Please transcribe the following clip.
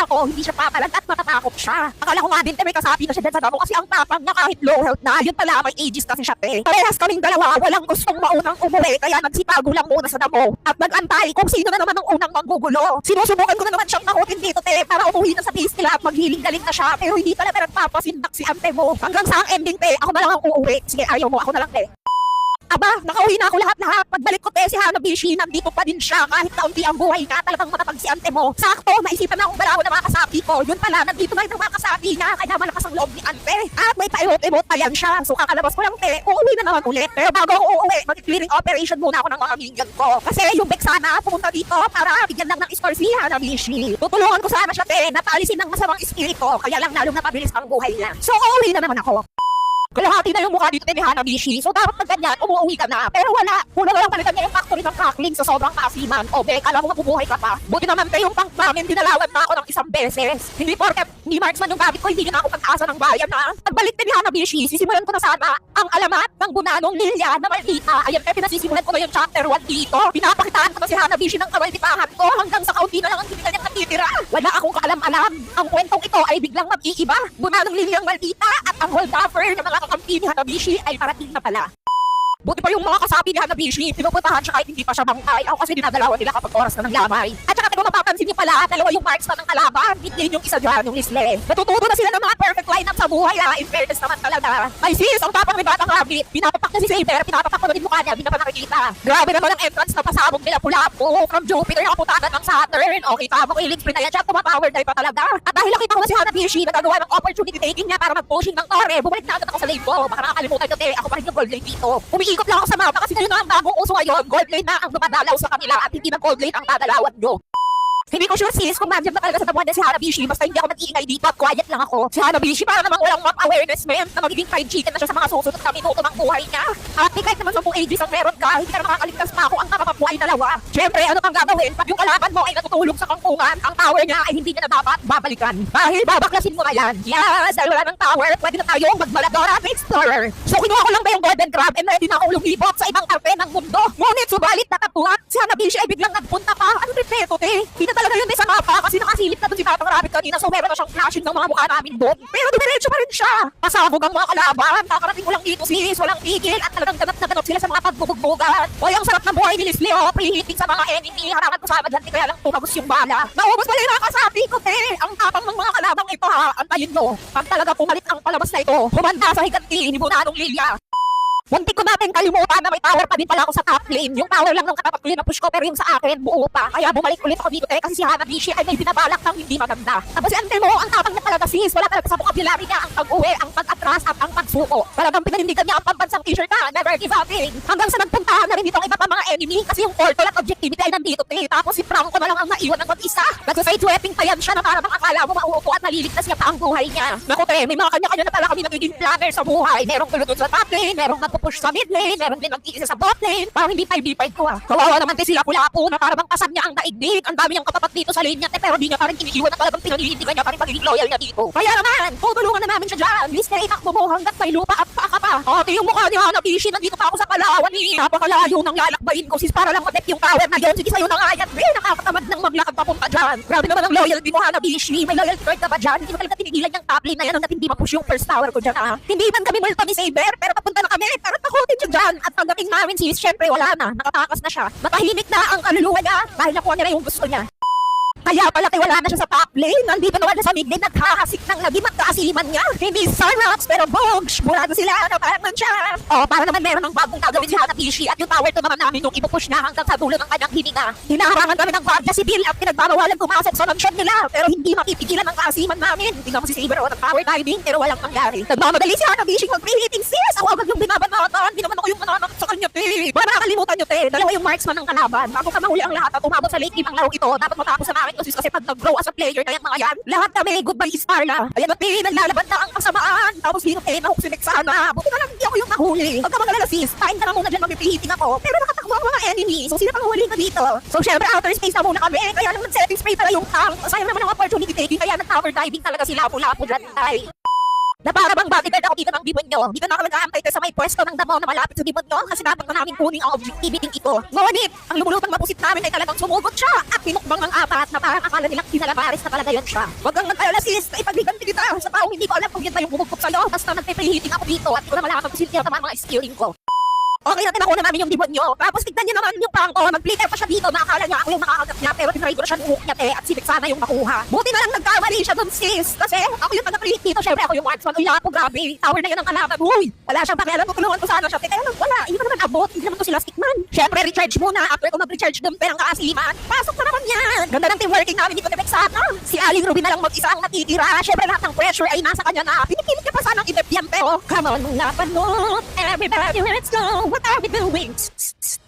ako, hindi siya papalag at matatakot siya. Akala ko nga din, may kasabi na siya dyan sa damo kasi ang tapang niya kahit low health na. Yun pala, may ages kasi siya, Parehas kaming dalawa, walang gustong maunang umuwi, kaya nagsitago lang muna sa damo. At nag-antay kung sino na naman ang unang manggugulo. Sinusubukan ko na naman siyang nakutin dito, para umuwi na sa base nila at maghiling-galing na siya. Pero hindi talaga nagpapasindak si ante mo. Hanggang sa ang ending, ako na lang ang uuwi. Sige, ayaw mo, ako na lang, Aba, nakauwi na ako lahat-lahat. Pagbalik ko, si Hanabishi, nandito pa din siya. Kahit kaunti ang buhay ka, talagang matatag si ante mo. Sakto, naisipan na akong balawan ng mga kasapi ko. Yun pala, nandito na yung mga kasapi niya. Kaya malakas ang loob ni ante. At may paimot-imot pa yan siya. So kakalabas ko lang, uuwi na naman ulit. Pero bago ako uuwi, mag-clearing operation muna ako ng mga minion ko. Kasi yung Vexana pumunta dito para bigyan lang ng score si Hanabishi. Tutulungan ko sana siya, napalisin ng masamang espiritu. Kaya lang lalong napabilis ang buhay niya. So uuwi na naman ako. Kalahati na yung mukha dito ni Hanabishi. So dapat pag ganyan, umuwi ka na. Pero wala. Una lang palitan niya yung factory ng crackling sa sobrang kaasiman. O alam mo mabubuhay ka pa. Buti naman yung pang namin, dinalawan na ako ng isang beses. Hindi porke ni marksman yung gamit ko, hindi na ako pag-asa ng bayan na. Pagbalik ni Hanabishi, sisimulan ko na sana ang alamat ng bunanong Lilia na maldita. Ayan, pinasisimulan ko na yung chapter 1 dito. Pinapakitaan ko na si Hanabishi ng kamalditahan ko hanggang sa kaunti na lang ang hindi niyang natitira. Wala akong kaalam-alam. Ang kwentong ito ay biglang mag-iiba. Bunanong Liliang maldita at ang holduffer ng mga kakampi ni Hanabishi ay parating na pala. Buti pa yung mga kasabi ni Hanabishi, pinupuntahan siya kahit hindi pa siya bangkay. Ako kasi dinadalawan nila kapag oras na ng lamay. At saka kung mapapansin niyo pala, dalawa yung marks na ng kalaban. Hindi yung isa dyan, yung Lisle. Natututo na sila ng mga perfect lineup sa buhay in fairness naman talaga. Ay sis, ang tapang may batang rabbit. Pinapapak na si Saber, pinapapak ko na din mukha niya, hindi na pa nakikita. Grabe naman ang entrance na pasabog nila pula-po. From Jupiter, nakaputanan ng Saturn. Okay, tama ko iling sprint na yan siya, tumapower drive pa talaga. At dahil nakita ko na si Hanabishi, nagagawa ng opportunity taking niya para mag-pushing ng torre. Bumalik na agad ako sa lane ko. Baka nakakalimutan ko, ako pa rin yung gold lane dito. Umiikot lang ako sa mapa kasi ngayon na ang bagong uso ngayon. Gold lane na ang dumadalaw sa kanila at hindi na gold lane ang dadalawan nyo. Hindi ko sure sis kung nandiyan na talaga sa damuhan na si Hanabishi, basta hindi ako nag-iingay dito at quiet lang ako. Si Hanabishi para namang walang map awareness men na magiging fried chicken na siya sa mga susunod na minuto ng buhay niya. At kahit naman 10 ages ang meron ka, hindi ka na makakaligtas pa ako ang nakakabuhay dalawa. Siyempre, ano pang gagawin? Pag yung kalaban mo ay natutulog sa kangkungan, ang tower niya ay hindi niya na dapat babalikan. Dahil babaklasin mo na yan. Yes, dahil wala ng tower, pwede na tayong magmaladora at explorer. So kinuha ko lang ba yung golden crab and ready na akong lumibot sa ibang parte ng mundo. Ngunit subalit nakatuwat, si Hanabishi ay biglang nagpunta pa. Ano respeto Hindi na talaga yun sa mapa kasi nakasilip na dun si Batang Rabbit kanina, so meron na siyang flashing ng mga mukha namin doon. Pero dumiretso pa rin siya. Pasabog ang mga kalaban. Kakarating ko lang dito sis, walang tigil at talagang ganap na ganap sila sa mga pagbubugbugan. O ang sarap ng buhay ni Leslie, prehiting sa mga enemy. Harangan ko sa madyan, kaya lang tumagos yung bala. Naubos pala yung nakasabi ko, Ang tapang ng mga kalabang ito ha. Antayin nyo. Pag talaga pumalit ang palabas na ito, humanda sa higanti ni Bunanong Lilia. Muntik ko natin kalimutan na may tower pa din pala ako sa top lane. Yung tower lang ng katapat lane na push ko pero yung sa akin buo pa. Kaya bumalik ulit ako dito kasi si Hanabishi ay may binabalak ng hindi maganda. Tapos si ante mo, ang tapang niya talaga sis. Wala talaga sa vocabulary niya ang pag-uwi, ang pag-atras at ang pagsuko. Talagang pinanindigan niya ang pambansang t-shirt na never give up hanggang sa nagpuntahan na rin dito ang iba pa mga enemy kasi yung portal at objectivity ay nandito Tapos si Franco na lang ang naiwan ng mag-isa. Nagsa-sidesweeping pa yan siya na para bang akala mo mauupo at naliligtas niya pa ang buhay niya. Naku may mga kanya-kanya na pala kami nagiging planner sa buhay. Merong tulutod sa top lane, merong push sa mid lane, meron din mag-iisa sa bot lane. Parang hindi 5v5 ko Kawawa naman sila pula-po na parang kasam niya ang daigdig. Ang dami niyang katapat dito sa lane niya pero di niya parang iniiwan at talagang pinanilindigan niya parang pagiging loyal niya dito. Kaya naman, tutulungan na namin siya dyan. Listerate takbo mo hanggat may lupa at paa ka pa. Ate yung mukha ni Hanabishi, nandito pa ako sa Palawan Napakalayo ng lalakbayin ko sis para lang matep yung tower na yun. Sige sa'yo na nga yan. Nakakatamad ng maglakad papunta dyan. Grabe naman ang loyalty mo Hanabishi. May loyalty card ka ba dyan? Hindi mo talaga tinigilan yung top lane na yan hanggat hindi mapush yung first tower ko dyan Hindi man kami multo ni Saber pero papunta na kami. Pero takutin siya dyan. At pagdating namin sis, syempre wala na. Nakatakas na siya. Matahimik na ang kaluluwa niya dahil nakuha niya na yung gusto niya. Kaya pala wala na siya sa top lane. Nandito naman siya sa mid lane. Naghahasik ng lagim at kaasiman niya. Hindi Sarnax pero Bogs. Burado sila. Parang siya. Para naman meron ng bagong gagawin si Hanabishi. At yung tower to naman namin nung ipupush na hanggang sa dulo ng kanyang hininga. Hinaharangan kami ng Guardia Civil at pinagbabawalan pumasok sa mansyon nila. Pero hindi mapipigilan ang kaasiman namin. Tingnan mo si Saber nag-tower diving pero walang nangyari. Nagmamadali si Hanabishi mag-preheating sis. Ako agad yung binabanatan. Hindi naman ako yung mananakot sa kanya Para nakakalimutan nyo Dalawa yung marksman ng kalaban. Bago ka mahuli ang lahat at umabot sa late game ang laro ito, dapat matapos sa akin kasi pag nag-grow as a player na yan mga yan, lahat kami goodbye Starla. Ayan at naglalaban na ang kasamaan. Tapos hinot nahuk si Vexana. Buti na lang hindi ako yung nahuli. Huwag ka magalala sis, kain ka na muna dyan mag-preheating ako. Pero nakatakbo ang mga enemy. So sino pang huli ka dito? So syempre outer space na muna kami. Kaya naman setting spray pala yung tank. Sayang naman ang opportunity taking. Kaya nag-tower diving talaga sila. Pula-po dyan. Na para bang bodyguard ako dito ng demonyo. Dito na ako nag-aantay sa may pwesto ng damo na malapit sa demonyo kasi dapat na namin kunin ang objectivity ito. Ngunit, ang lumulutang mapusit namin ay talagang sumugot siya at pinukbang ng apat na parang akala nilang kinalabaris na talaga yun siya. Huwag kang mag-alala sis, na ipagliganti kita sa taong hindi ko alam kung yun ba yung bumugkop sa'yo. Basta nagpe-preheating ako dito at ito na malakas magsisilya naman mga skilling ko. Okay, natin ako namin yung demonyo. Tapos tignan niya naman yung prank ko. Mag-glitter pa siya dito na akala niya ako yung nakakagat niya. Pero tinry ko na siya nuuknyat at sibig sana yung makuha. Buti na lang nagkamali siya dun sis. Kasi ako yung taga-create dito. Siyempre ako yung marksman. Uy, ako grabe. Tower na yan ang kalaban. Uy, wala siyang pakialam. Tutulungan ko sana siya. Kaya lang, wala. Hindi naman abot. Hindi naman to sila stickman. Siyempre, recharge muna. After ko mag-recharge dun perang kaasiliman. Pasok na naman yan. Ganda ng teamworking namin dito ni Bexana. Si Aling Ruby na lang mag-isa ang natitira. Siyempre, lahat ng pressure ay nasa kanya na. Pinipilit niya pa sanang i-dep yan. Pero, come on, laban mo. Everybody, let's go. What are we doing?